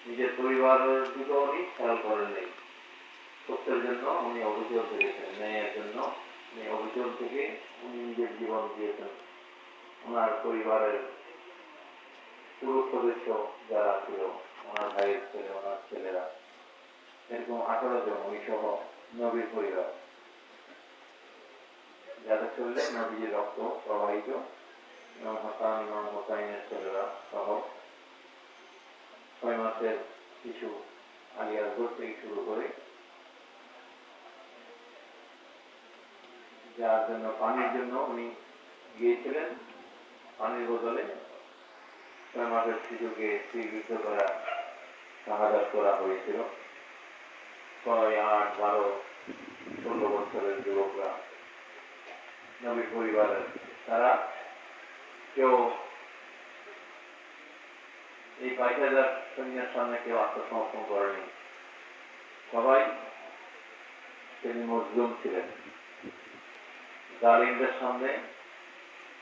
নিজের পরিবারের দিকেও উনি খেয়াল করেন নাই। সত্যের জন্য উনি অবিচল থেকেছেন, ন্যায়ের জন্য উনি অবিচল থেকে উনি নিজের জীবন দিয়েছেন। ওনার পরিবারের পুরো সদস্য যারা ছিল, ওনার ভাইয়ের ছেলে, ওনার ছেলেরা, এরকম 18 জন উনি সহ নবীর পরিবার, যাদের শরীরে নবীর রক্ত প্রবাহিত, ইমাম হাসান, ইমাম হোসাইনের ছেলেরা সহ 6 মাসের শিশু আলিয়ার দূর থেকে শুরু করে, যার জন্য পানির জন্য উনি গিয়েছিলেন, পানির বদলে 6 মাসের শিশুকে তীরবিদ্ধ করা, শাহাদাত করা হয়েছিল। 6, 8, 12, 16 বছরের যুবকরা নবীর পরিবারের, তারা কেউ এই 22,000 সৈন্যের সামনে কেউ আত্মসমর্পণ করেনি। সবাই তিনি মজলুম ছিলেন। জালিমদের সামনে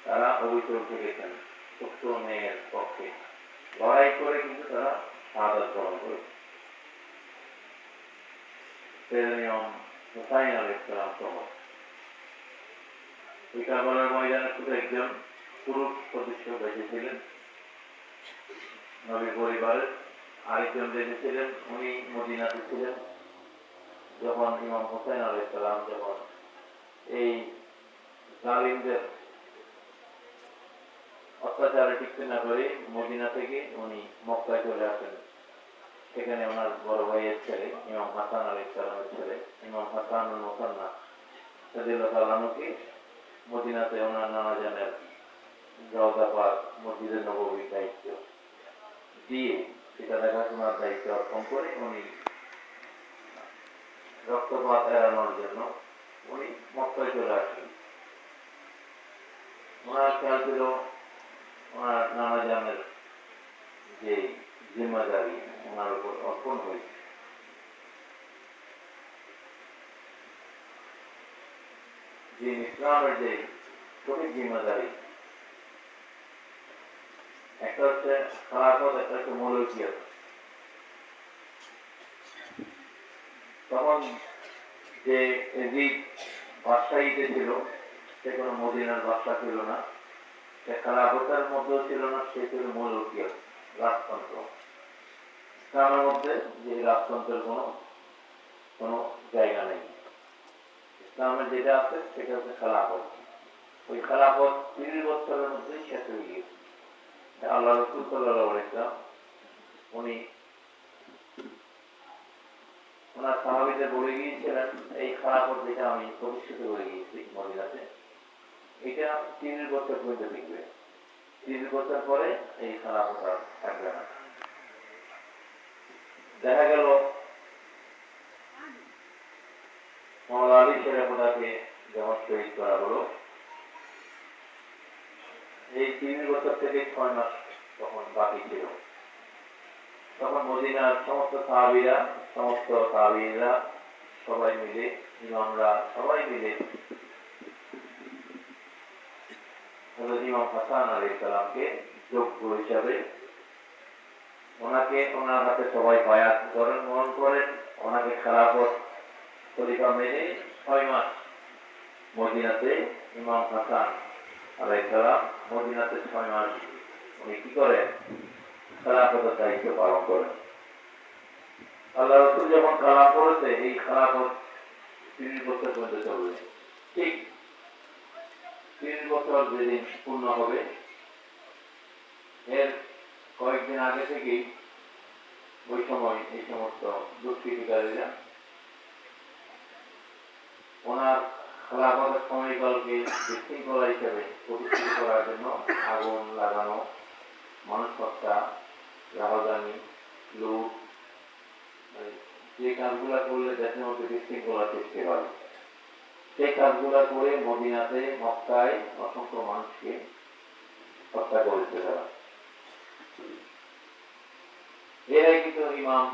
তারা অবিচল থেকেছেন, সত্য ন্যায়ের পক্ষে লড়াই করে, কিন্তু তারা শাহাদাত বরণ করেছে। ইমাম হুসাইন আলাইহিস সালাম সহ এই কারবালার ময়দানে শুধু একজন পুরুষ সদস্য বেঁচে ছিলেন নবীর পরিবারের, আরেকজন বেঁচে ছিলেন, উনি মদিনাতে ছিলেন। যখন ইমাম হুসাইন আলাইহিস সালাম যখন এই জালিমদের অত্যাচারে টিকতে না করে মদিনা থেকে উনি মক্কায় চলে আসেন, সেখানে ওনার বড় ভাইয়ের ছেলে ইমাম হাসান আলাইহিস সালামের ছেলে ইমাম হাসান মুসান্না রাদিয়াল্লাহু আনহুকে মদিনাতে ওনার নানা জানের রওজা পাক, মসজিদে নববীর দায়িত্ব দিয়ে সেটা দেখাশোনার দায়িত্ব অর্পণ করে উনি রক্তপাত এড়ানোর জন্য উনি মক্কায় চলে আসেন। ওনার খেয়াল ছিল ওনার নানা জানের যে জিম্মাদারি ওনার উপর অর্পণ হয়েছে। যে ইসলামের যে সঠিক জিম্মাদারি, একটা হচ্ছে খেলাফত, একটা হচ্ছে মৌলকিয়ত। তখন যে এজিদ বাদশাহীতে ছিল, সে কোনো মদিনার বাদশা ছিল না, সে খেলাফতের মধ্যেও ছিল না, সে ছিল মৌলকিয়ত, রাজতন্ত্র। ইসলামের মধ্যে যে রাজতন্ত্রের কোনো জায়গা নেই। ইসলামের যেটা আছে সেটা হচ্ছে খেলাফত। ওই খেলাফত 30 বছরের মধ্যেই শেষ হয়ে গিয়েছে। আল্লাহ রাসূল সাল্লাল্লাহু আলাইহি ওয়াসাল্লাম উনি ওনার সাহাবীদের বলে গিয়েছিলেন, এই খেলাফত যেটা আমি প্রতিষ্ঠিত করে গিয়েছি মদিনাতে, এটা 30 বছর পর্যন্ত টিকবে। 30 বছর পরে এই খেলাফত আর থাকবে না। দেখা গেল মাওলানা আলী শেরাফুদ্দাকে যখন শহীদ করা হলো, এই 30 বছর থেকে 6 মাস তখন বাকি ছিল। তখন মদিনার সমস্ত সাহাবীরা সবাই মিলে, ইমামরা সবাই মিলে হযরত ইমাম হাসান আলাইহিস সালামকে যোগ্য হিসাবে ওনাকে, ওনার হাতে সবাই বায়াত গ্রহণ করেন, ওনাকে খেলাফত খলিফা মেনে 6 মাস মদিনাতে ইমাম হাসান আলাইহিস সালাম মদিনাতে 6 মাস উনি কি করেন, খেলাফতের দায়িত্ব পালন করেন। আল্লাহ রাসূল যখন কালাম করেছে, এই খেলাফত 30 বছর পর্যন্ত চলবে। ঠিক 30 বছর যেদিন পূর্ণ হবে, এর কয়েকদিন আগে থেকেই ওই সময় এই সমস্ত দুষ্কৃতিকারীরা ওনার খেলাফতের সময়কালকে বিশৃঙ্খলা হিসেবে প্রতিষ্ঠিত করার জন্য আগুন লাগানো, মানুষ হত্যা, রাহাজানি, লুট, যে কাজগুলা করলে দেশের মধ্যে বিশৃঙ্খলা সৃষ্টি হয়, সেই কাজগুলা করে মদিনাতে, মক্কায় অসংখ্য মানুষকে হত্যা করেছে তারা। এরাই কিন্তু ইমাম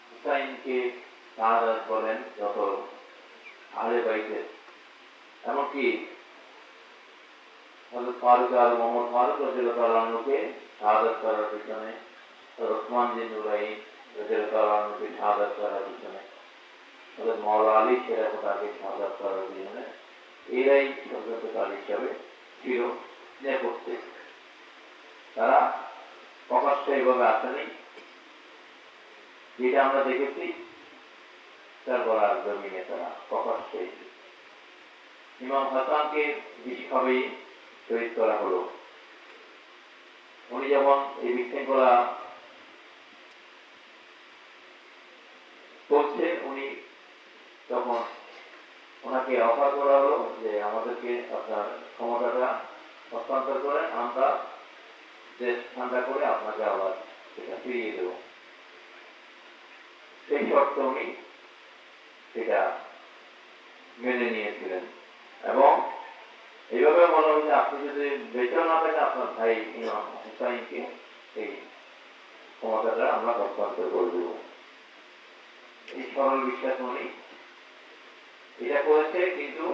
হুসাইনকে শাহাদাত বলেন, যত আহলে বাইতের, এমনকি হযরত ফারুক আর মোহাম্মদ ফারুক রাদিয়াল্লাহু আনহুকে শাহাদাত করার পিছনে, ওসমান বিন নুরাইন রাদিয়াল্লাহু আনহুকে শাহাদাত করার পিছনে, হযরত মাওলা আলী শেরাফতাকে শাহাদাত করার পিছনে এরাই ষড়যন্ত্রকারী হিসাবে ছিল নেপথ্যে। তারা প্রকাশ্যে এইভাবে আসেনি, যেটা আমরা দেখেছি তারপর আর জমিনে তারা প্রকাশ্যে ইমাম হাসানকে বিশেষভাবে শহীদ করা হলো। উনি যখন এই বিশৃঙ্খলা করছে, উনি তখন ওনাকে অফার করা হলো যে আমাদেরকে আপনার ক্ষমতাটা হস্তান্তর করেন, আমরা দেশ ঠান্ডা করে আপনাকে আবার সেটা ফিরিয়ে দেব। সেই শর্ত উনি সেটা মেনে নিয়েছিলেন এবং এইভাবে বলা হচ্ছে আপনি যদি বেঁচে না পেন আপনার ভাই ইমাম হুসাইনকে এই ক্ষমতাটা আমরা হস্তান্তর করে দেব। এই সরল বিশ্বাস উনি এটা করেছে, কিন্তু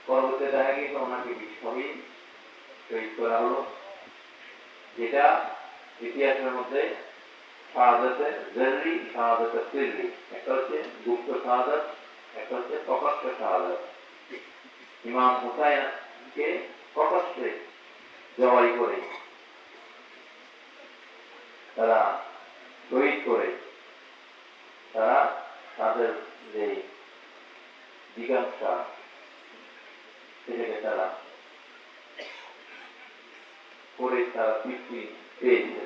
পরবর্তী দেখা গিয়েছে ওনাকে বিশ্বভাবে শহীদ করা হলো, যেটা ইতিহাসের মধ্যে শাহাদাতের জরুরি, শাহাদাতের সিররি, একটা হচ্ছে গুপ্ত শাহাদাত, একটা হচ্ছে প্রকাশ্য শাহাদাত। ইমাম হুসাইনকে প্রকাশ্যে জবাই করে তারা শহীদ করে তারা তাদের যে জিজ্ঞাসা সেটাকে তারা করে তারা তৃপ্তি পেয়েছে।